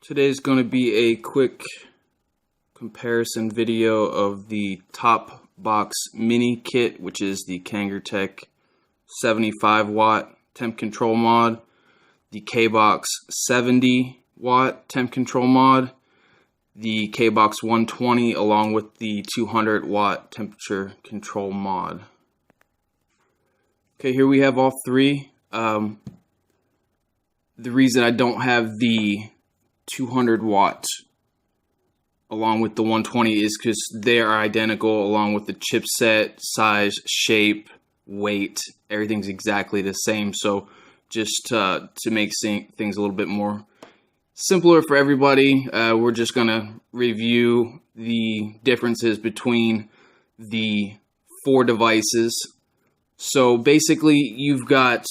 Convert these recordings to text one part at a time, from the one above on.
Today's going to be a quick comparison video of the top box mini kit, which is the Kangertech 75W temp control mod, the Kbox 70W temp control mod, the Kbox 120 along with the 200W temperature control mod. Okay, here we have all three. The reason I don't have the 200W along with the 120 is because they are identical along with the chipset, size, shape, weight. Everything's exactly the same. So just to make things a little bit more simpler for everybody, we're just going to review the differences between the four devices. So basically you've got,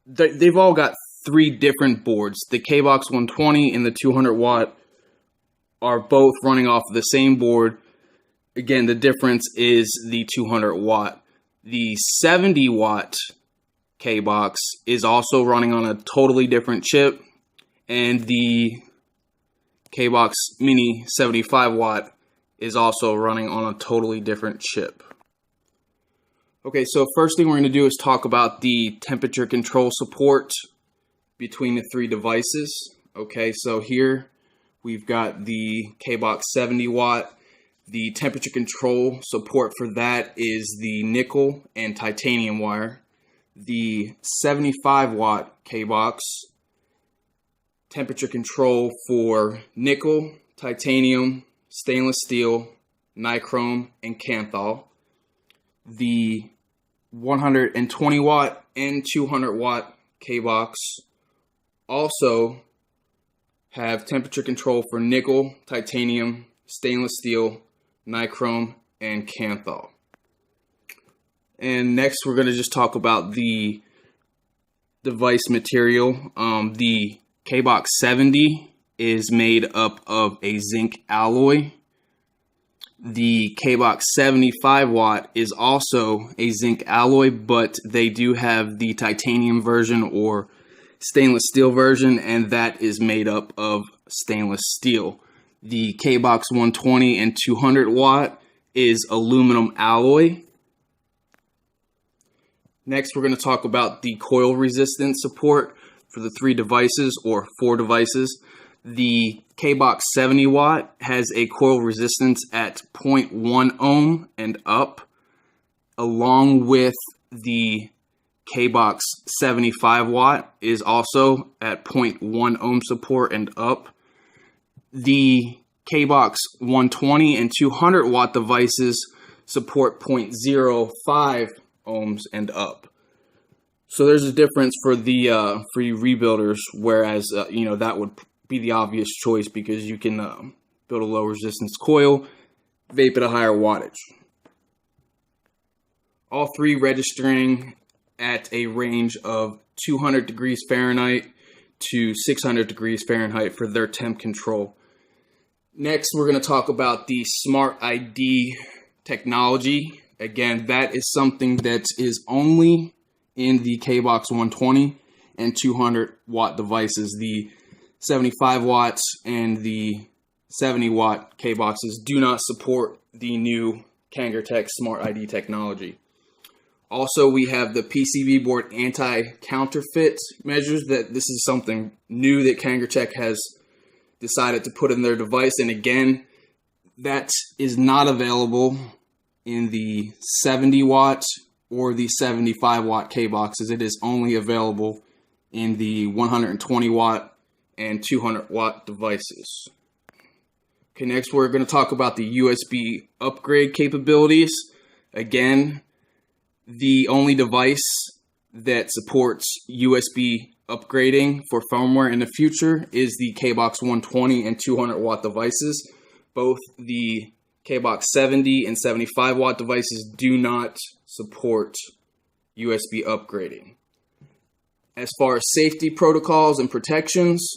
they've all got three different boards. The Kbox 120 and the 200W are both running off the same board. Again, the difference is the 200W. The 70W Kbox is also running on a totally different chip, and the Kbox Mini 75W is also running on a totally different chip. Okay, so first thing we're going to do is talk about the temperature control support between the three devices. Okay, so here we've got the Kbox 70W. The temperature control support for that is the nickel and titanium wire. The 75W Kbox, temperature control for nickel, titanium, stainless steel, nichrome, and kanthal. The 120W and 200W Kbox also have temperature control for nickel, titanium, stainless steel, nichrome, and kanthal. And next we're going to just talk about the device material. The Kbox 70 is made up of a zinc alloy. The Kbox 75W is also a zinc alloy, but they do have the titanium version or stainless steel version, and that is made up of stainless steel. The Kbox 120 and 200W is aluminum alloy. Next, we're going to talk about the coil resistance support for the three devices or four devices. The Kbox 70W has a coil resistance at 0.1 ohm and up, along with the Kbox 75W is also at 0.1 ohm support and up. The Kbox 120 and 200W devices support 0.05 ohms and up. So there's a difference for the for you rebuilders, whereas that would be the obvious choice because you can build a low resistance coil, vape at a higher wattage. All three registering at a range of 200 degrees Fahrenheit to 600 degrees Fahrenheit for their temp control. Next, we're going to talk about the Smart ID technology. Again, that is something that is only in the Kbox 120 and 200W devices. The 75W and the 70W Kboxes do not support the new Kangertech Smart ID technology. Also, we have the PCB board anti-counterfeit measures. That this is something new that Kangertech has decided to put in their device, and again, that is not available in the 70W or the 75W Kboxes. It is only available in the 120W and 200W devices. Okay, next we're going to talk about the USB upgrade capabilities. Again, the only device that supports USB upgrading for firmware in the future is the Kbox 120 and 200W devices. Both the Kbox 70 and 75W devices do not support USB upgrading. As far as safety protocols and protections,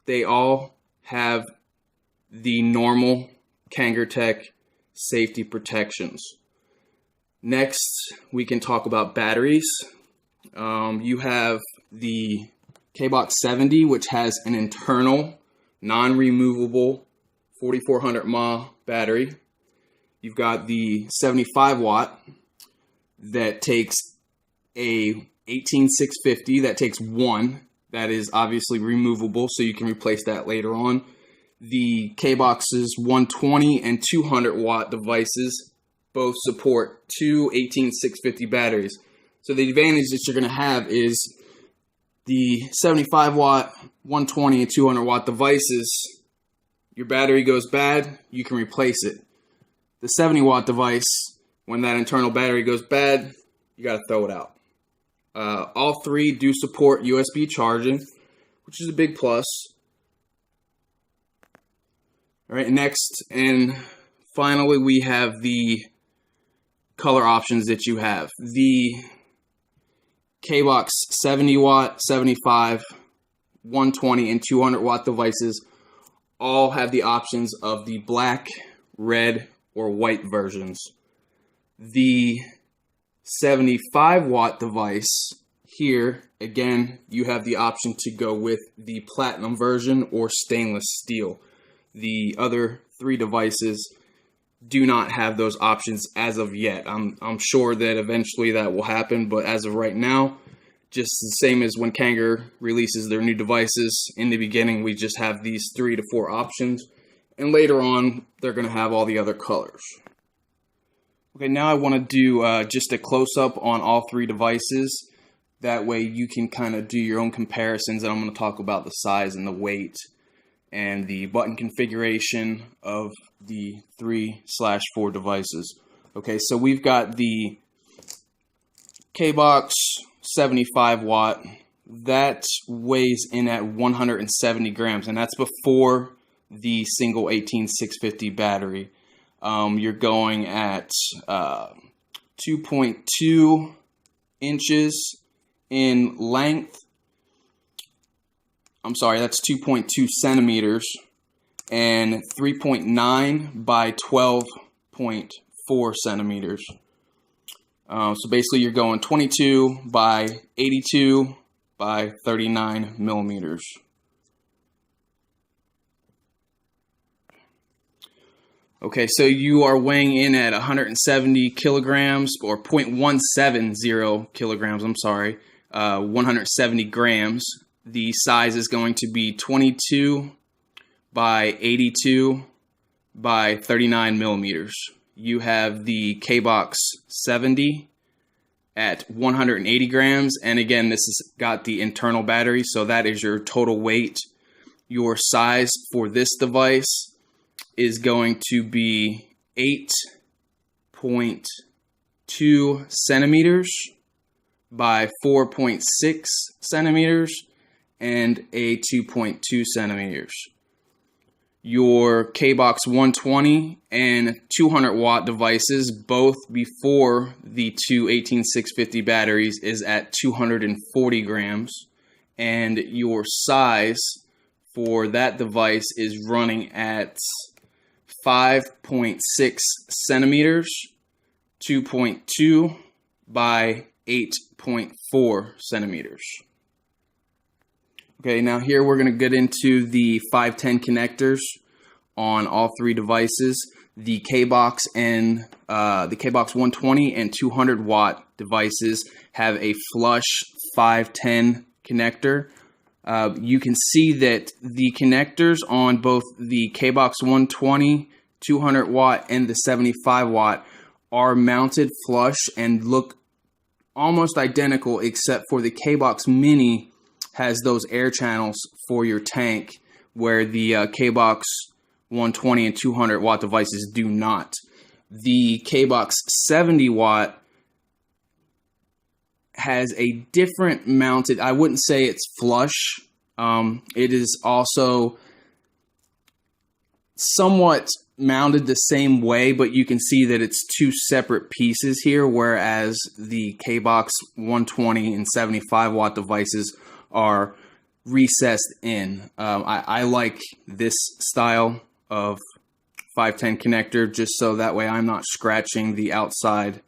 they all have the normal Kangertech safety protections. Next, we can talk about batteries. You have the Kbox 70, which has an internal, non-removable 4400 mAh battery. You've got the 75 watt that takes a 18650 that takes one. That is obviously removable, so you can replace that later on. The Kbox's 120 and 200 watt devices both support two 18650 batteries. So the advantage that you're going to have is the 75 watt, 120 and 200 watt devices, your battery goes bad, you can replace it. The 70 watt device, when that internal battery goes bad, you got to throw it out. All three do support USB charging, which is a big plus. All right, next and finally, we have the color options that you have. The Kbox 70 watt, 75, 120, and 200 watt devices all have the options of the black, red, or white versions. The 75 watt device here, again, you have the option to go with the platinum version or stainless steel. The other three devices do not have those options as of yet. I'm sure that eventually that will happen, but as of right now, just the same as when Kanger releases their new devices, in the beginning we just have these 3 to 4 options, and later on they're going to have all the other colors. Okay, now I want to do just a close-up on all three devices. That way you can kind of do your own comparisons, and I'm going to talk about the size and the weight and the button configuration of the 3/4 devices. Okay, so we've got the Kbox 75 watt. That weighs in at 170 grams, and that's before the single 18650 battery. You're going at 2.2 inches in length. I'm sorry, that's 2.2 centimeters, and 3.9 by 12.4 centimeters. So basically you're going 22 by 82 by 39 millimeters. Okay, so you are weighing in at 170 kilograms, or 0.170 kilograms, 170 grams. The size is going to be 22 by 82 by 39 millimeters. You have the Kbox 70 at 180 grams, and again, this has got the internal battery, so that is your total weight. Your size for this device is going to be 8.2 centimeters by 4.6 centimeters and a 2.2 centimeters. Your Kbox 120 and 200 watt devices, both before the two 18650 batteries, is at 240 grams, and your size for that device is running at 5.6 centimeters, 2.2 by 8.4 centimeters. Okay, now here we're going to get into the 510 connectors on all three devices. The Kbox and the Kbox 120 and 200 watt devices have a flush 510 connector. You can see that the connectors on both the Kbox 120, 200 watt, and the 75 watt are mounted flush and look almost identical, except for the Kbox Mini has those air channels for your tank, where the Kbox 120 and 200 watt devices do not. The Kbox 70 watt has a different mounted, I wouldn't say it's flush. It is also somewhat mounted the same way, but you can see that it's two separate pieces here, whereas the Kbox 120 and 75 watt devices are recessed in. I like this style of 510 connector, just so that way I'm not scratching the outside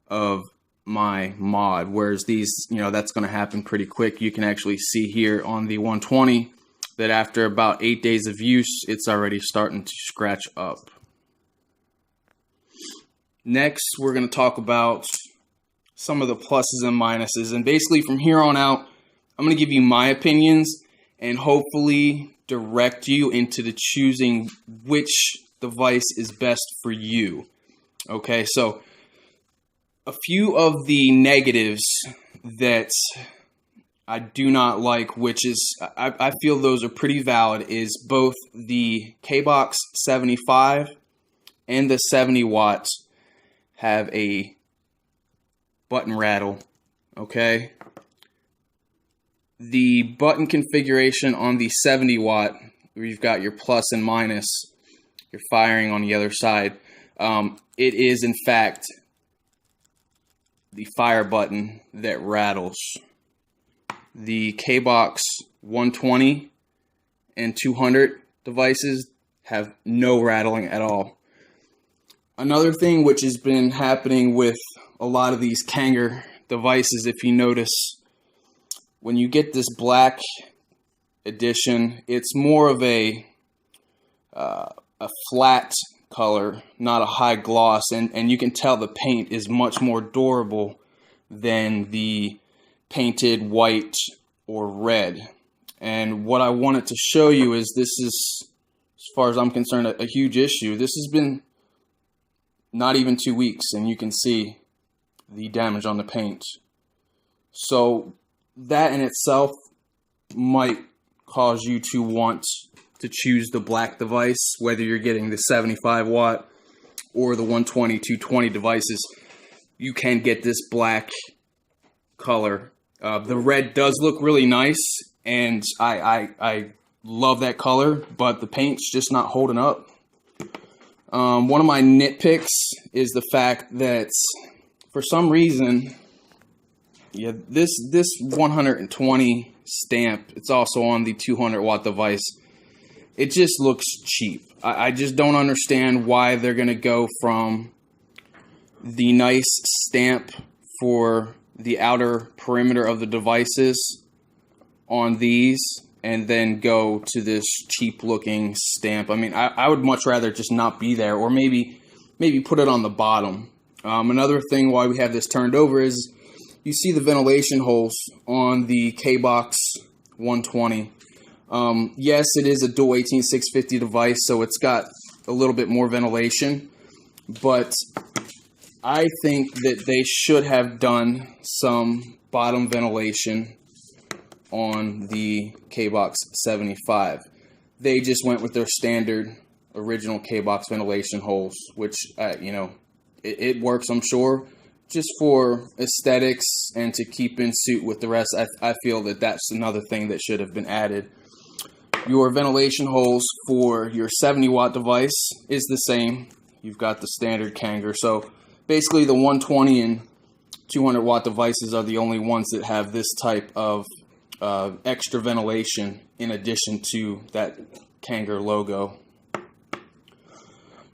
of my mod, whereas these, that's going to happen pretty quick. You can actually see here on the 120 that after about 8 days of use, it's already starting to scratch up. Next, we're going to talk about some of the pluses and minuses, and basically from here on out, I'm going to give you my opinions and hopefully direct you into the choosing which device is best for you. Okay, so a few of the negatives that I do not like, which is, I feel those are pretty valid, is both the Kbox 75 and the 70 watts have a button rattle, okay? The button configuration on the 70 watt, where you've got your plus and minus, you're firing on the other side, it is in fact the fire button that rattles. The Kbox 120 and 200 devices have no rattling at all. Another thing which has been happening with a lot of these Kanger devices, if you notice, when you get this black edition, it's more of a flat color, not a high gloss, and you can tell the paint is much more durable than the painted white or red. And what I wanted to show you is this is, as far as I'm concerned, a huge issue. This has been not even 2 weeks, and you can see the damage on the paint. So that in itself might cause you to want to choose the black device, whether you're getting the 75 watt or the 120, 220 devices. You can get this black color. The red does look really nice, and I love that color, but the paint's just not holding up. One of my nitpicks is the fact that for some reason, this 120 stamp, it's also on the 200 watt device, it just looks cheap. I just don't understand why they're going to go from the nice stamp for the outer perimeter of the devices on these and then go to this cheap looking stamp. I mean, I would much rather just not be there, or maybe put it on the bottom. Another thing why we have this turned over is you see the ventilation holes on the Kbox 120. Yes, it is a dual 18650 device, so it's got a little bit more ventilation, but I think that they should have done some bottom ventilation on the Kbox 75. They just went with their standard original Kbox ventilation holes, which, it works, I'm sure. Just for aesthetics and to keep in suit with the rest, I feel that that's another thing that should have been added. Your ventilation holes for your 70 watt device is the same. You've got the standard Kanger. So basically the 120 and 200 watt devices are the only ones that have this type of extra ventilation in addition to that Kanger logo.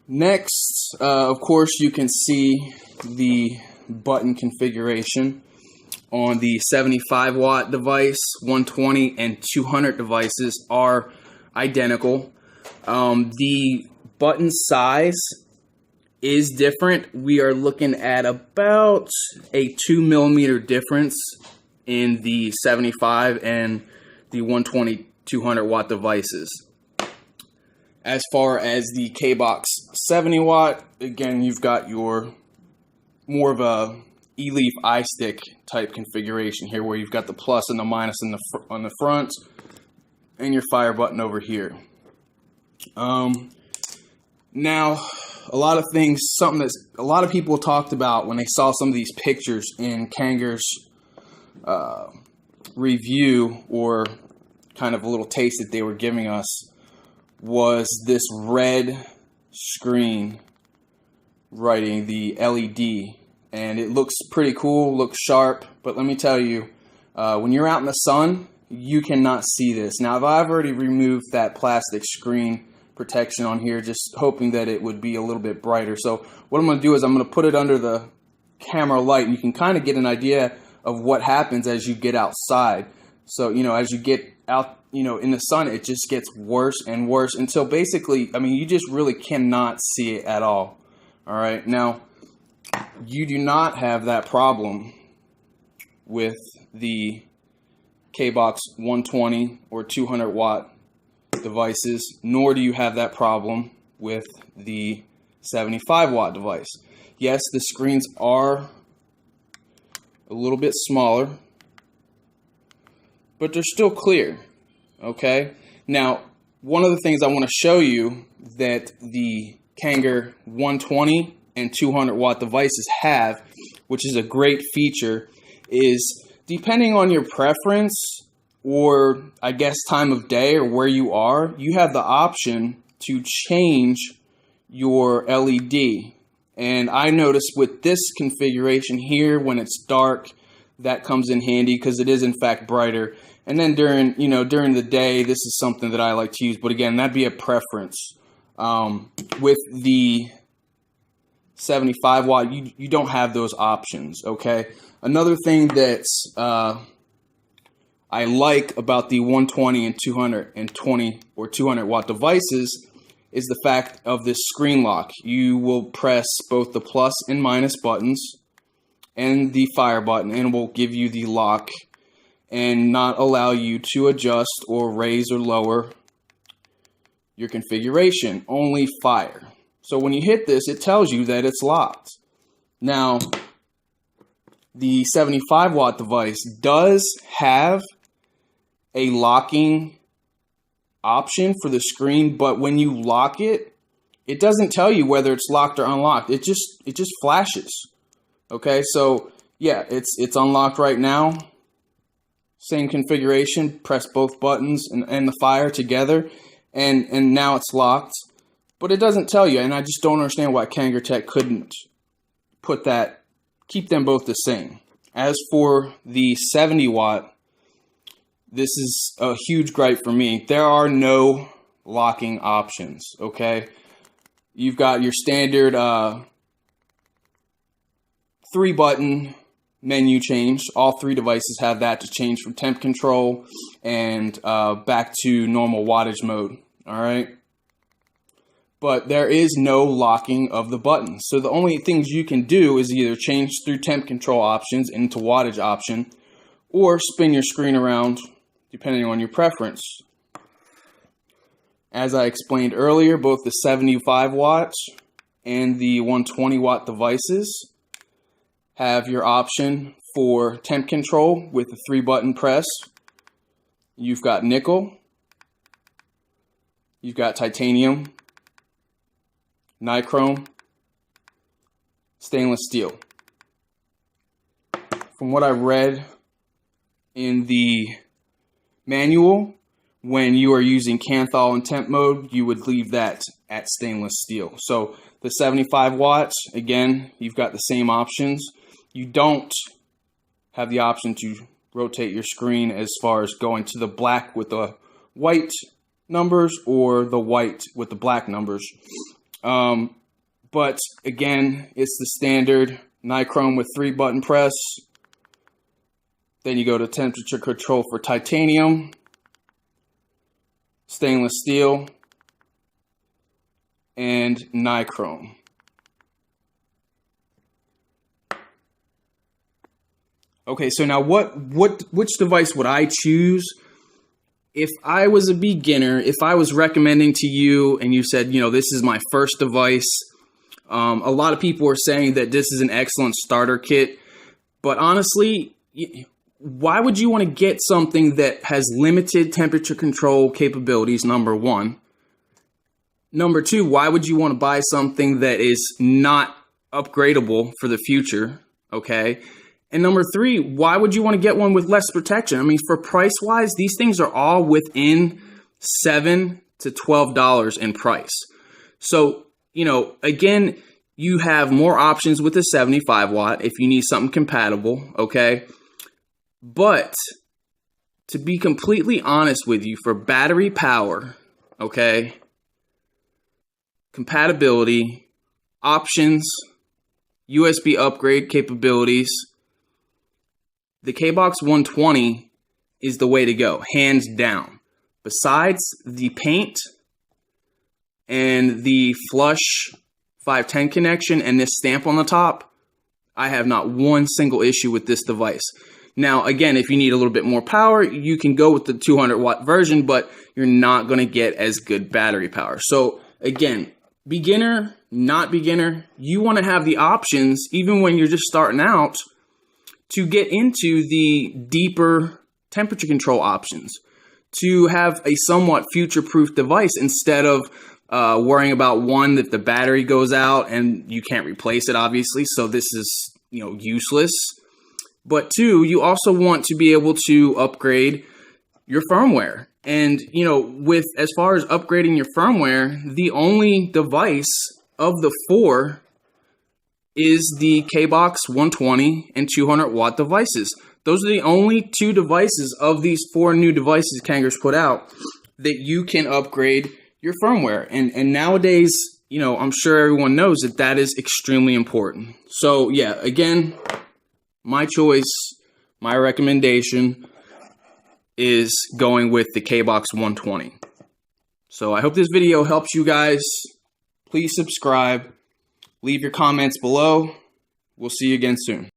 Next, of course, you can see the button configuration on the 75 watt device, 120 and 200 devices are identical. The button size is different. We are looking at about a 2mm difference in the 75 and the 120 200 watt devices. As far as the Kbox 70 watt, again, you've got your more of a E-leaf iStick type configuration here, where you've got the plus and the minus on the front, and your fire button over here. Now, a lot of things, something that a lot of people talked about when they saw some of these pictures in Kanger's review, or kind of a little taste that they were giving us, was this red screen writing the LED. And it looks pretty cool, looks sharp, but let me tell you, when you're out in the sun, you cannot see this. Now, I've already removed that plastic screen protection on here, just hoping that it would be a little bit brighter. So what I'm going to do is I'm going to put it under the camera light, and you can kind of get an idea of what happens as you get outside. So, you know, as you get out, you know, in the sun, it just gets worse and worse until basically, I mean, you just really cannot see it at all. All right. Now, you do not have that problem with the Kbox 120 or 200 watt devices, nor do you have that problem with the 75 watt device. Yes, the screens are a little bit smaller, but they're still clear. Okay. Now, one of the things I want to show you that the Kanger 120 and 200 watt devices have, which is a great feature, is depending on your preference or I guess time of day or where you are, you have the option to change your LED. And I noticed with this configuration here, when it's dark, that comes in handy because it is in fact brighter. And then during the day, this is something that I like to use. But again, that'd be a preference. With the 75 watt, you don't have those options. Okay. Another thing that's I like about the 120 and 220 or 200 watt devices is the fact of this screen lock. You will press both the plus and minus buttons and the fire button, and it will give you the lock and not allow you to adjust or raise or lower your configuration, only fire. So when you hit this, it tells you that it's locked. Now, the 75 watt device does have a locking option for the screen, but when you lock it, it doesn't tell you whether it's locked or unlocked. It just flashes. Okay, so yeah, it's unlocked right now. Same configuration, press both buttons and the fire together, and now it's locked. But it doesn't tell you, and I just don't understand why Kangertech couldn't put that, keep them both the same. As for the 70 watt, this is a huge gripe for me. There are no locking options, okay? You've got your standard 3-button menu change. All 3 devices have that to change from temp control and back to normal wattage mode, all right? But there is no locking of the buttons. So the only things you can do is either change through temp control options into wattage option or spin your screen around depending on your preference. As I explained earlier, both the 75 watts and the 120 watt devices have your option for temp control with a 3-button press. You've got nickel, you've got titanium, nichrome, stainless steel. From what I read in the manual, when you are using Kanthal in temp mode, you would leave that at stainless steel. So the 75 watts, again, you've got the same options. You don't have the option to rotate your screen as far as going to the black with the white numbers or the white with the black numbers. But again, it's the standard nichrome with 3-button press. Then you go to temperature control for titanium, stainless steel, and nichrome. Okay, so now which device would I choose? If I was a beginner, if I was recommending to you and you said, you know, this is my first device, a lot of people are saying that this is an excellent starter kit, but honestly, why would you want to get something that has limited temperature control capabilities, number one? Number two, why would you want to buy something that is not upgradable for the future, okay? And number three, why would you want to get one with less protection? I mean, for price-wise, these things are all within $7 to $12 in price. So, you know, again, you have more options with the 75 watt if you need something compatible, okay? But to be completely honest with you, for battery power, okay, compatibility, options, USB upgrade capabilities, the Kbox 120 is the way to go, hands down. Besides the paint and the flush 510 connection and this stamp on the top, I have not one single issue with this device. Now, again, if you need a little bit more power, you can go with the 200 watt version, but you're not going to get as good battery power. So again, beginner, not beginner, you want to have the options, even when you're just starting out, to get into the deeper temperature control options, to have a somewhat future-proof device instead of worrying about, one, that the battery goes out and you can't replace it, obviously, so this is, useless. But two, you also want to be able to upgrade your firmware. And, with as far as upgrading your firmware, the only device of the four is the Kbox 120 and 200 watt devices. Those are the only two devices of these four new devices Kanger's put out that you can upgrade your firmware. And nowadays, I'm sure everyone knows that is extremely important. So yeah, again, my choice, my recommendation is going with the Kbox 120. So I hope this video helps you guys. Please subscribe. Leave your comments below. We'll see you again soon.